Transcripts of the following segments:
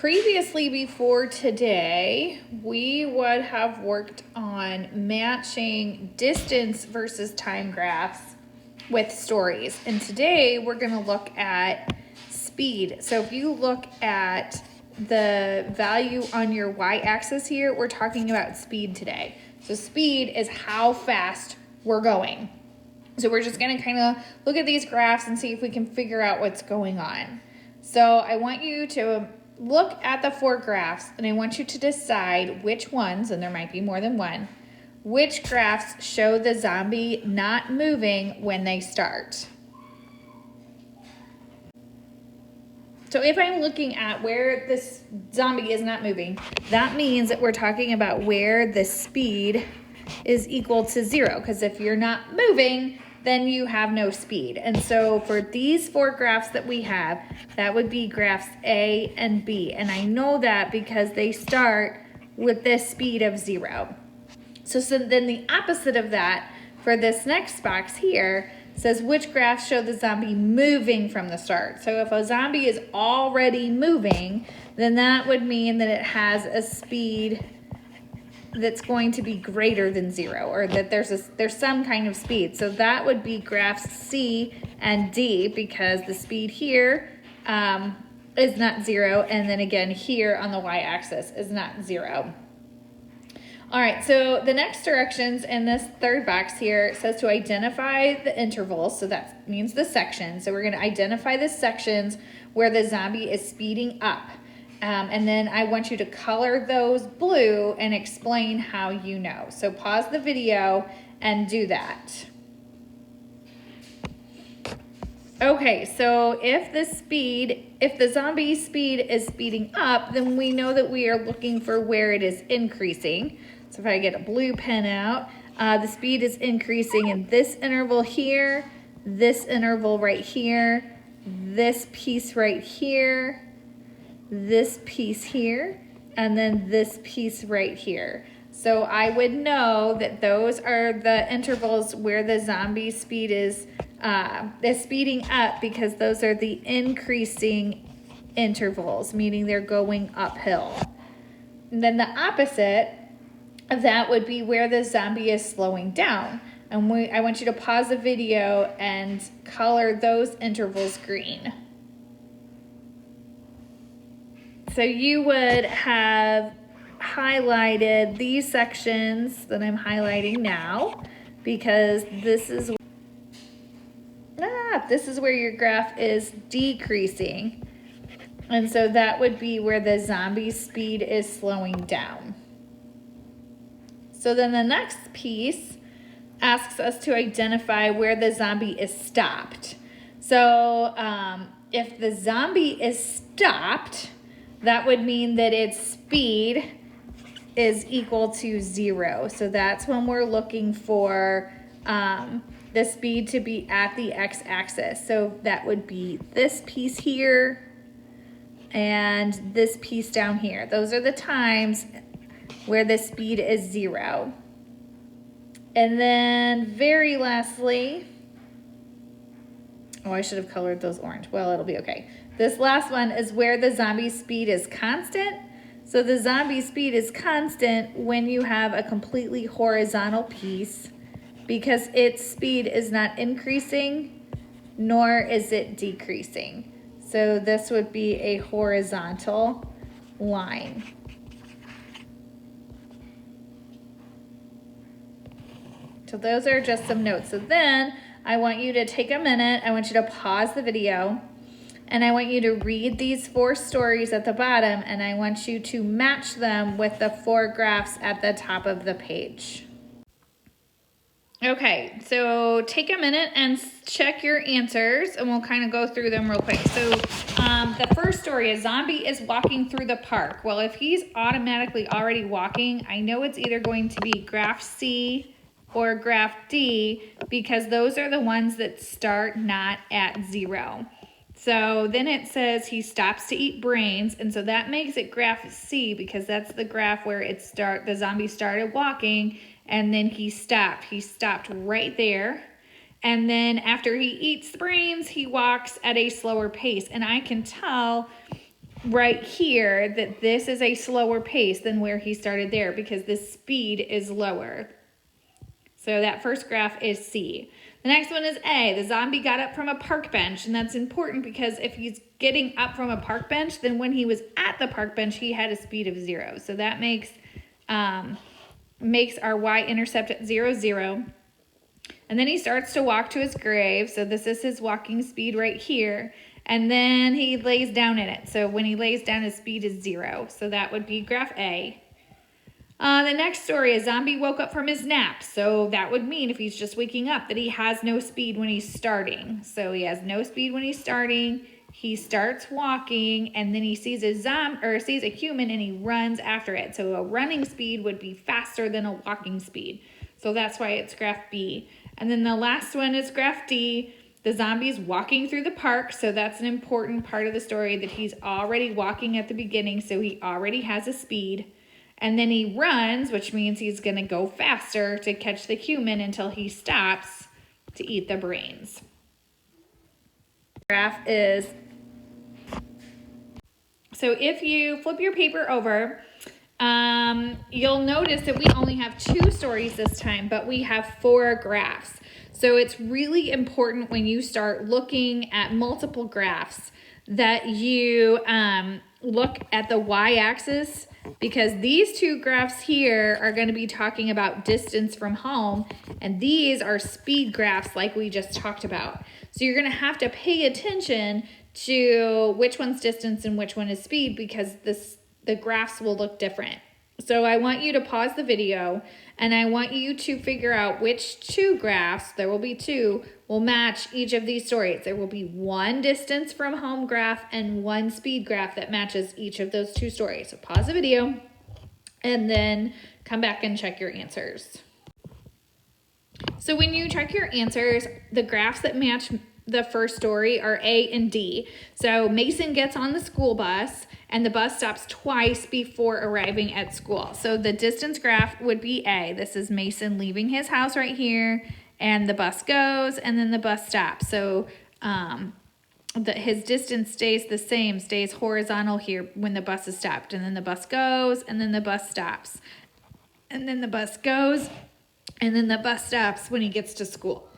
Previously, before today, we would have worked on matching distance versus time graphs with stories. And today we're going to look at speed. So if you look at the value on your y-axis here, we're talking about speed today. So speed is how fast we're going. So we're just going to kind of look at these graphs and see if we can figure out what's going on. So I want you to look at the 4 graphs, and I want you to decide which ones, and there might be more than one, which graphs show the zombie not moving when they start. So if I'm looking at where this zombie is not moving, that means that we're talking about where the speed is equal to 0, because if you're not moving, then you have no speed. And so for these 4 graphs that we have, that would be graphs A and B. And I know that because they start with this speed of 0. So then the opposite of that for this next box here says which graphs show the zombie moving from the start. So if a zombie is already moving, then that would mean that it has a speed that's going to be greater than 0, or that there's some kind of speed. So that would be graphs C and D, because the speed here is not 0, and then again here on the y-axis is not 0. All right, so the next directions in this third box here says to identify the intervals, so that means the sections. So we're going to identify the sections where the zombie is speeding up. And then I want you to color those blue and explain how you know. So pause the video and do that. Okay, so if the zombie speed is speeding up, then we know that we are looking for where it is increasing. So if I get a blue pen out, the speed is increasing in this interval here, this interval right here, this piece right here, this piece here, and then this piece right here. So I would know that those are the intervals where the zombie speed is speeding up, because those are the increasing intervals, meaning they're going uphill. And then the opposite of that would be where the zombie is slowing down. And I want you to pause the video and color those intervals green. So you would have highlighted these sections that I'm highlighting now, because this is where your graph is decreasing. And so that would be where the zombie speed is slowing down. So then the next piece asks us to identify where the zombie is stopped. So if the zombie is stopped, that would mean that its speed is equal to 0. So that's when we're looking for the speed to be at the x-axis. So that would be this piece here and this piece down here. Those are the times where the speed is 0. And then very lastly, oh, I should have colored those orange. Well, it'll be okay. This last one is where the zombie speed is constant. So the zombie speed is constant when you have a completely horizontal piece, because its speed is not increasing, nor is it decreasing. So this would be a horizontal line. So those are just some notes. So then I want you to take a minute. I want you to pause the video, and I want you to read these 4 stories at the bottom, and I want you to match them with the 4 graphs at the top of the page. Okay, so take a minute and check your answers, and we'll kind of go through them real quick. So the first story, a zombie is walking through the park. Well, if he's automatically already walking, I know it's either going to be graph C or graph D, because those are the ones that start not at 0. So then it says he stops to eat brains, and so that makes it graph C, because that's the graph where the zombie started walking, and then he stopped. He stopped right there. And then after he eats the brains, he walks at a slower pace. And I can tell right here that this is a slower pace than where he started there because the speed is lower. So that first graph is C. The next one is A. The zombie got up from a park bench, and that's important because if he's getting up from a park bench, then when he was at the park bench, he had a speed of 0. So that makes our y-intercept at 0, 0. And then he starts to walk to his grave. So this is his walking speed right here. And then he lays down in it. So when he lays down, his speed is 0. So that would be graph A. The next story, a zombie woke up from his nap. So that would mean if he's just waking up that he has no speed when he's starting. So he has no speed when he's starting. He starts walking and then he sees a human and he runs after it. So a running speed would be faster than a walking speed. So that's why it's graph B. And then the last one is graph D. The zombie's walking through the park. So that's an important part of the story that he's already walking at the beginning. So he already has a speed. And then he runs, which means he's going to go faster to catch the human until he stops to eat the brains. Graph is, so if you flip your paper over, you'll notice that we only have 2 stories this time, but we have 4 graphs. So it's really important when you start looking at multiple graphs that you look at the y-axis, because these 2 graphs here are going to be talking about distance from home, and these are speed graphs like we just talked about. So you're going to have to pay attention to which one's distance and which one is speed, because the graphs will look different. So I want you to pause the video and I want you to figure out which 2 graphs, there will be 2, will match each of these stories. There will be 1 distance from home graph and 1 speed graph that matches each of those 2 stories. So pause the video and then come back and check your answers. So when you check your answers, the graphs that match the first story are A and D. So Mason gets on the school bus and the bus stops twice before arriving at school. So the distance graph would be A. This is Mason leaving his house right here, and the bus goes and then the bus stops. So his distance stays the same, stays horizontal here when the bus is stopped, and then the bus goes and then the bus stops. And then the bus goes and then the bus stops when he gets to school.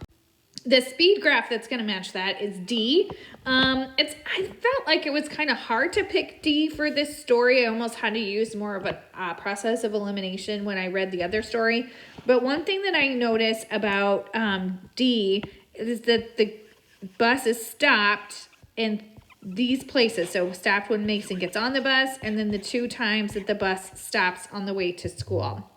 The speed graph that's going to match that is D. I felt like it was kind of hard to pick D for this story. I almost had to use more of a process of elimination when I read the other story. But one thing that I noticed about D is that the bus is stopped in these places. So stopped when Mason gets on the bus, and then the 2 times that the bus stops on the way to school.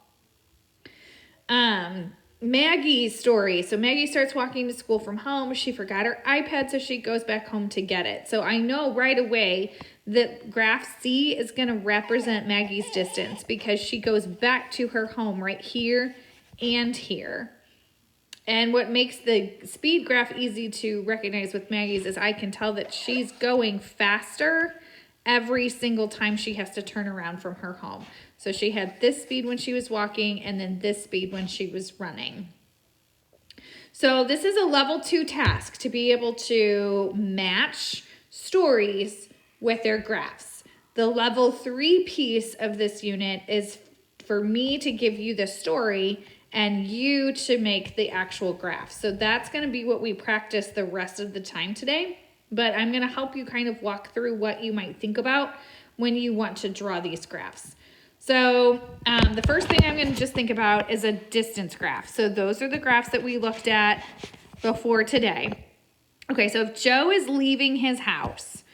Maggie's story. So Maggie starts walking to school from home. She forgot her iPad, so she goes back home to get it. So I know right away that graph C is going to represent Maggie's distance because she goes back to her home right here and here. And what makes the speed graph easy to recognize with Maggie's is I can tell that she's going faster every single time she has to turn around from her home. So she had this speed when she was walking and then this speed when she was running. So this is a level 2 task to be able to match stories with their graphs. The level 3 piece of this unit is for me to give you the story and you to make the actual graph. So that's going to be what we practice the rest of the time today. But I'm going to help you kind of walk through what you might think about when you want to draw these graphs. So the first thing I'm going to just think about is a distance graph. So those are the graphs that we looked at before today. Okay, so if Joe is leaving his house,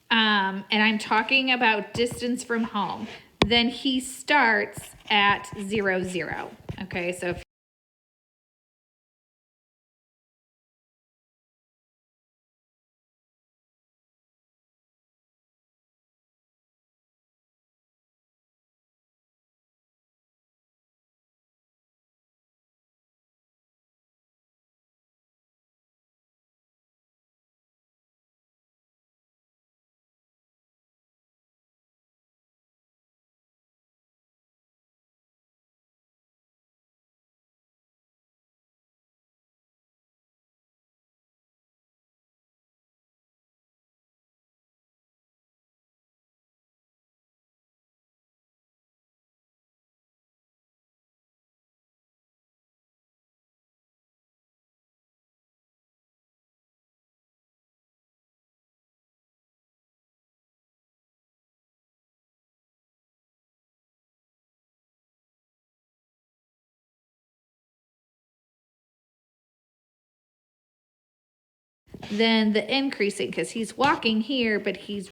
and I'm talking about distance from home, then he starts at 0, 0. Okay, so if than the increasing, because he's walking here, but he's